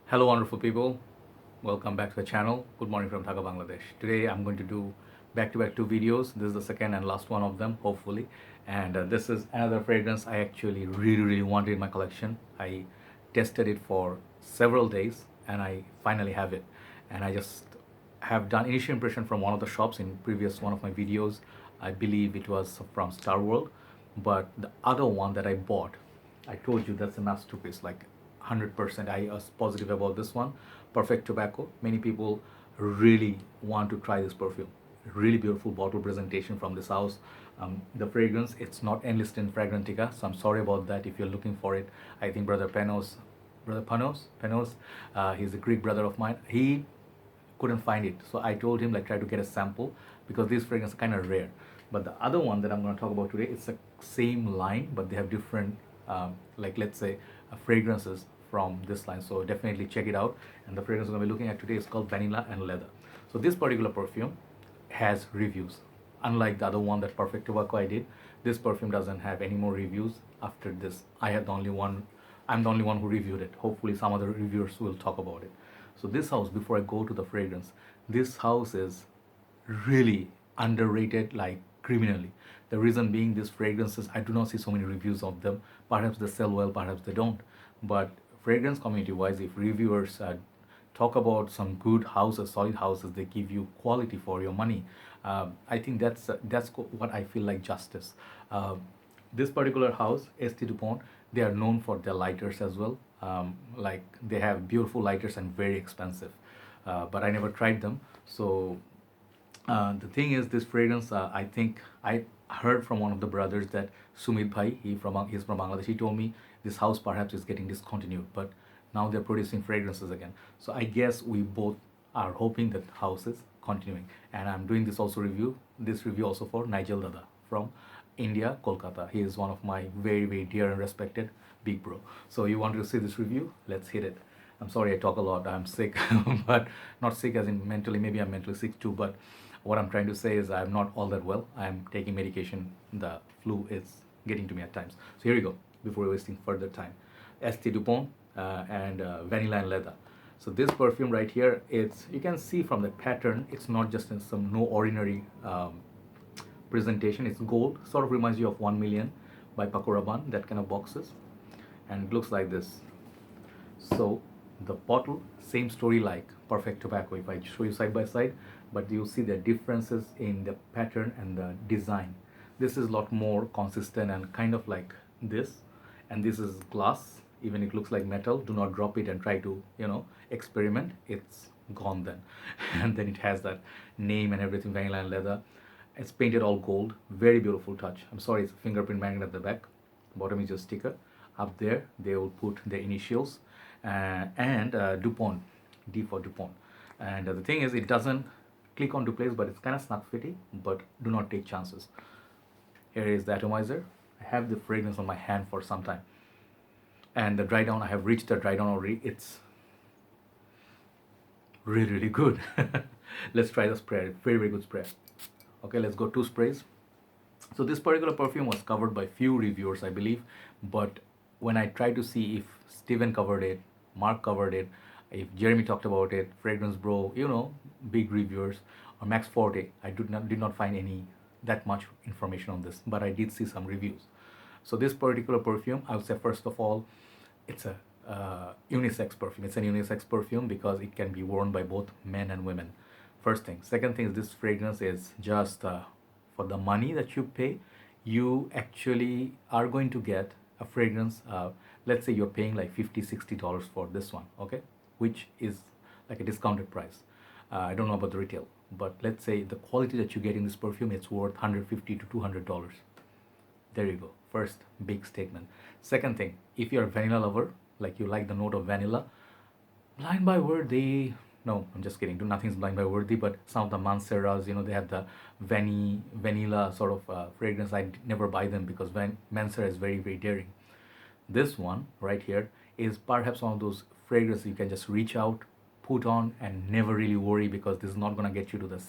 Hello, wonderful people. Welcome back to the channel. Good morning from Dhaka, Bangladesh. Today I'm going to do back-to-back two videos. This is the second and last one of them, hopefully. And this is another fragrance I actually really wanted in my collection. I tested it for several days and I finally have it. And I just have done initial impression from one of the shops in previous one of my videos. I believe it was from Star World. But the other one that I bought, I told you that's a masterpiece. Like 100% I was positive about this one. Perfect Tobacco. Many people really want to try this perfume. Really beautiful bottle presentation from this house. The fragrance, it's not enlisted in Fragrantica, so I'm sorry about that if you're looking for it. I think brother Panos, he's a Greek brother of mine. He couldn't find it, so I told him like try to get a sample because these fragrances are kind of rare. But the other one that I'm going to talk about today, it's the same line but they have different like let's say fragrances from this line, so definitely check it out. And the fragrance we're going to be looking at today is called Vanilla and Leather. So this particular perfume has reviews, unlike the other one that Perfect Tobacco I did. This perfume doesn't have any more reviews. After this I had the only one, I'm the only one who reviewed it. Hopefully some other reviewers will talk about it. So this house, before I go to the fragrance, this house is really underrated like criminally. The reason being, these fragrances, I do not see so many reviews of them. Perhaps they sell well, perhaps they don't. But fragrance community wise, if reviewers talk about some good houses, solid houses, they give you quality for your money. I think that's what I feel like justice. This particular house, S.T. Dupont, they are known for their lighters as well. Like they have beautiful lighters and very expensive. But I never tried them. So the thing is, this fragrance, I think I heard from one of the brothers that Sumit Bhai, he's from Bangladesh. He told me this house perhaps is getting discontinued, but now they're producing fragrances again. So I guess we both are hoping that house is continuing. And I'm doing this review also for Nigel Dada from India, Kolkata. He is one of my very dear and respected big bro. So you want to see this review? Let's hit it. I'm sorry I talk a lot. I'm sick, but not sick as in mentally. Maybe I'm mentally sick too. But what I'm trying to say is I'm not all that well. I'm taking medication. The flu is getting to me at times. So here we go. Before wasting further time, St. Dupont and Vanilla and Leather. So this perfume right here, it's, you can see from the pattern, it's not just in some no ordinary presentation. It's gold. Sort of reminds you of 1 Million by Paco Rabanne. That kind of boxes, and it looks like this. So the bottle, same story like Perfect Tobacco if I show you side by side, but you see the differences in the pattern and the design. This is a lot more consistent and kind of like this, and this is glass. Even it looks like metal. Do not drop it and try to experiment. It's gone then. And then it has that name and everything, Vanilla and Leather. It's painted all gold. Very beautiful touch. I'm sorry, it's a fingerprint magnet at the back. Bottom is just sticker. Up there they will put the initials and Dupont, D for Dupont. And the thing is, it doesn't click onto place, but it's kind of snug fitting. But do not take chances. Here is the Atomizer. I have the fragrance on my hand for some time, and the dry down, I have reached the dry down already. It's really good. Let's try the spray. Very good spray. Okay, let's go 2 sprays. So this particular perfume was covered by few reviewers, I believe, but when I tried to see if Steven covered it, Mark covered it, if Jeremy talked about it, Fragrance Bro, big reviewers, or Max Forte, I did not find any that much information on this, but I did see some reviews. So this particular perfume, I would say first of all, it's a unisex perfume. It's a unisex perfume because it can be worn by both men and women. First thing. Second thing is this fragrance is just for the money that you pay, you actually are going to get a fragrance. Let's say you're paying like $50-$60 for this one, okay, which is like a discounted price. I don't know about the retail, but let's say the quality that you get in this perfume, it's worth $150 to $200. There you go. First big statement. Second thing, if you're a vanilla lover, like you like the note of vanilla, blind by worthy. No, I'm just kidding. Nothing's blind by worthy, but some of the Manceras, they have the vanilla sort of fragrance. I never buy them because Mancera is very daring. This one right here is perhaps one of those fragrances you can just reach out, put on, and never really worry, because this is not going to get you to the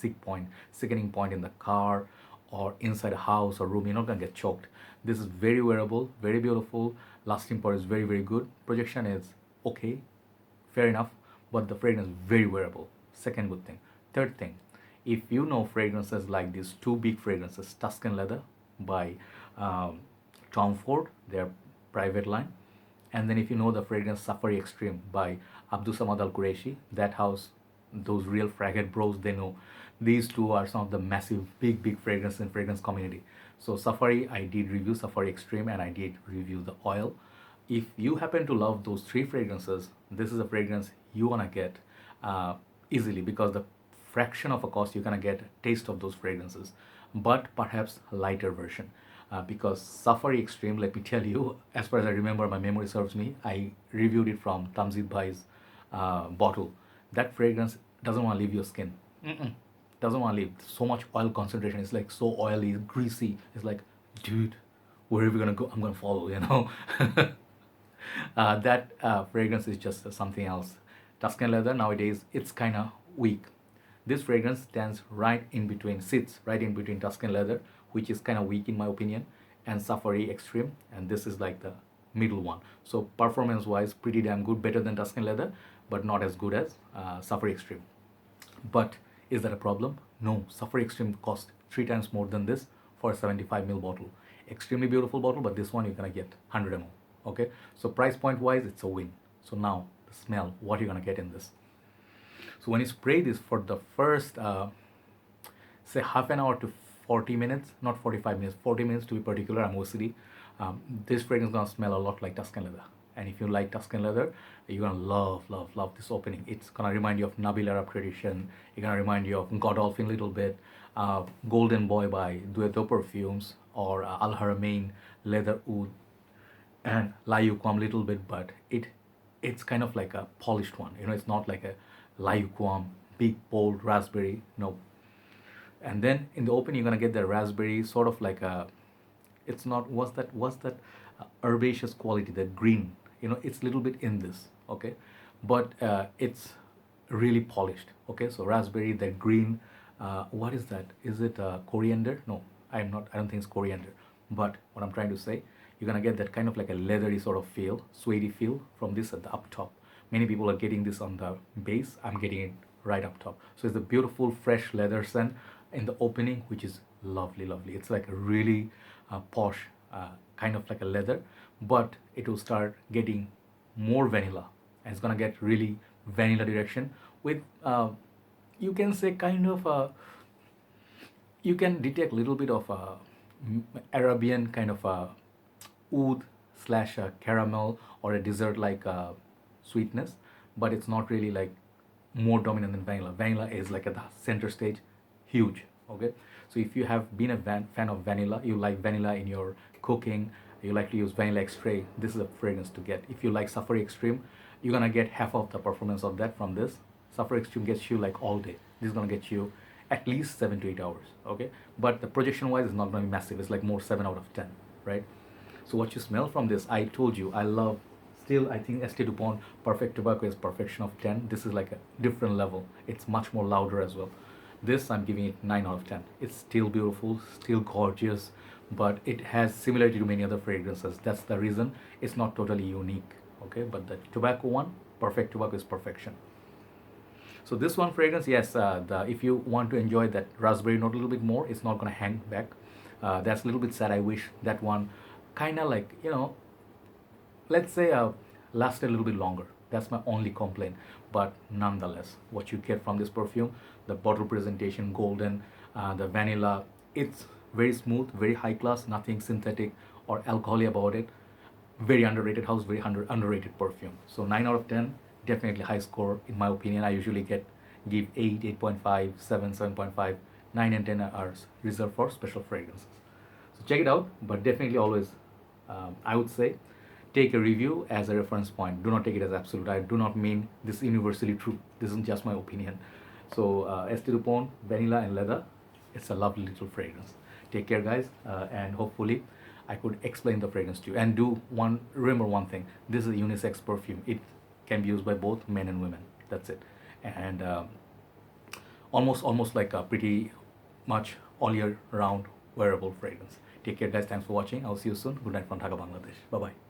sickening point in the car or inside a house or room. You're not going to get choked. This is very wearable, very beautiful. Lasting power is very good. Projection is okay, fair enough, but the fragrance is very wearable. Second good thing. Third thing, if you know fragrances like these two big fragrances, Tuscan Leather by Tom Ford, their private line, and then if you know the fragrance Safaro Extreme by Abdul Samad Al Qureshi, that house, those real fragrant bros, they know these two are some of the massive, big fragrance in fragrance community. So Safari, I did review Safari Extreme and I did review the oil. If you happen to love those three fragrances, this is a fragrance you wanna get easily, because the fraction of a cost you're gonna get a taste of those fragrances, but perhaps a lighter version. Because Safari Extreme, let me tell you, as far as I remember, my memory serves me, I reviewed it from Tamzid Bhai's bottle. That fragrance doesn't want to leave your skin. Doesn't want to leave. So much oil concentration. It's like so oily, greasy. It's like, dude, where are we gonna go? I'm gonna follow, you know. That fragrance is just something else. Tuscan Leather nowadays, it's kind of weak. This fragrance stands right in between, sits right in between Tuscan Leather, which is kind of weak in my opinion, and Safari Extreme, and this is like the middle one. So performance wise, pretty damn good, better than Tuscan Leather, but not as good as Safari Extreme. But is that a problem? No. Safari Extreme cost 3 times more than this for a 75ml bottle. Extremely beautiful bottle, but this one you're gonna get 100ml. Okay, so price point wise, it's a win. So now the smell, what you're gonna get in this. So when you spray this for the first say half an hour to 40 minutes, not 45 minutes, 40 minutes to be particular, I'm OCD, this fragrance is gonna smell a lot like Tuscan Leather. And if you like Tuscan Leather, you're gonna love this opening. It's gonna remind you of Nabil Arab tradition. It's gonna remind you of Godolphin a little bit, Golden Boy by Dueto Perfumes, or Al Haramain Leather Oud, and Layuquam little bit, but it's kind of like a polished one. You know, it's not like a Layuquam big bold raspberry. No. And then in the open, you're gonna get the raspberry, sort of like a. It's not what's that herbaceous quality, that green. You know, it's a little bit in this. Okay, but it's really polished. Okay, so raspberry, that green. What is that? Is it coriander? No, I'm not. I don't think it's coriander. But what I'm trying to say, you're gonna get that kind of like a leathery sort of feel, suede feel from this at the up top. Many people are getting this on the base. I'm getting it right up top. So it's a beautiful fresh leather scent in the opening, which is lovely. It's like a really posh kind of like a leather, but it will start getting more vanilla, and it's gonna get really vanilla direction with you can say kind of you can detect a little bit of Arabian kind of oud slash caramel or a dessert like sweetness, but it's not really like more dominant than vanilla. Vanilla is like at the center stage, huge. Okay, so if you have been a fan of vanilla, you like vanilla in your cooking, you like to use vanilla extrait, this is a fragrance to get. If you like Safari Extreme, you're gonna get half of the performance of that from this. Safari Extreme gets you like all day. This is gonna get you at least 7 to 8 hours. Okay, but the projection wise is not gonna be massive. It's like more 7 out of 10, right? So what you smell from this, I told you, I love. Still, I think S.T. Dupont Perfect Tobacco is perfection of 10. This is like a different level. It's much more louder as well. This, I'm giving it 9 out of 10. It's still beautiful, still gorgeous, but it has similarity to many other fragrances. That's the reason it's not totally unique. Okay, but the tobacco one, Perfect Tobacco, is perfection. So this one fragrance, yes, if you want to enjoy that raspberry note a little bit more, it's not gonna hang back. That's a little bit sad. I wish that one kind of like, you know, let's say last a little bit longer. That's my only complaint. But nonetheless, what you get from this perfume, the bottle presentation, golden, the vanilla, it's very smooth, very high class, nothing synthetic or alcoholic about it. Very underrated house, very underrated perfume. So 9 out of 10, definitely high score in my opinion. I usually give 8, 8.5, 7, 7.5, 9 and 10 are reserved for special fragrances. So check it out, but definitely always, I would say, take a review as a reference point. Do not take it as absolute. I do not mean this universally true. This is just my opinion. So S.T. Dupont, vanilla and leather, it's a lovely little fragrance. Take care, guys, and hopefully I could explain the fragrance to you. And remember one thing, this is a unisex perfume. It can be used by both men and women. That's it. And almost like a pretty much all year round wearable fragrance. Take care, guys. Thanks for watching. I'll see you soon. Good night from Dhaka, Bangladesh. Bye-bye.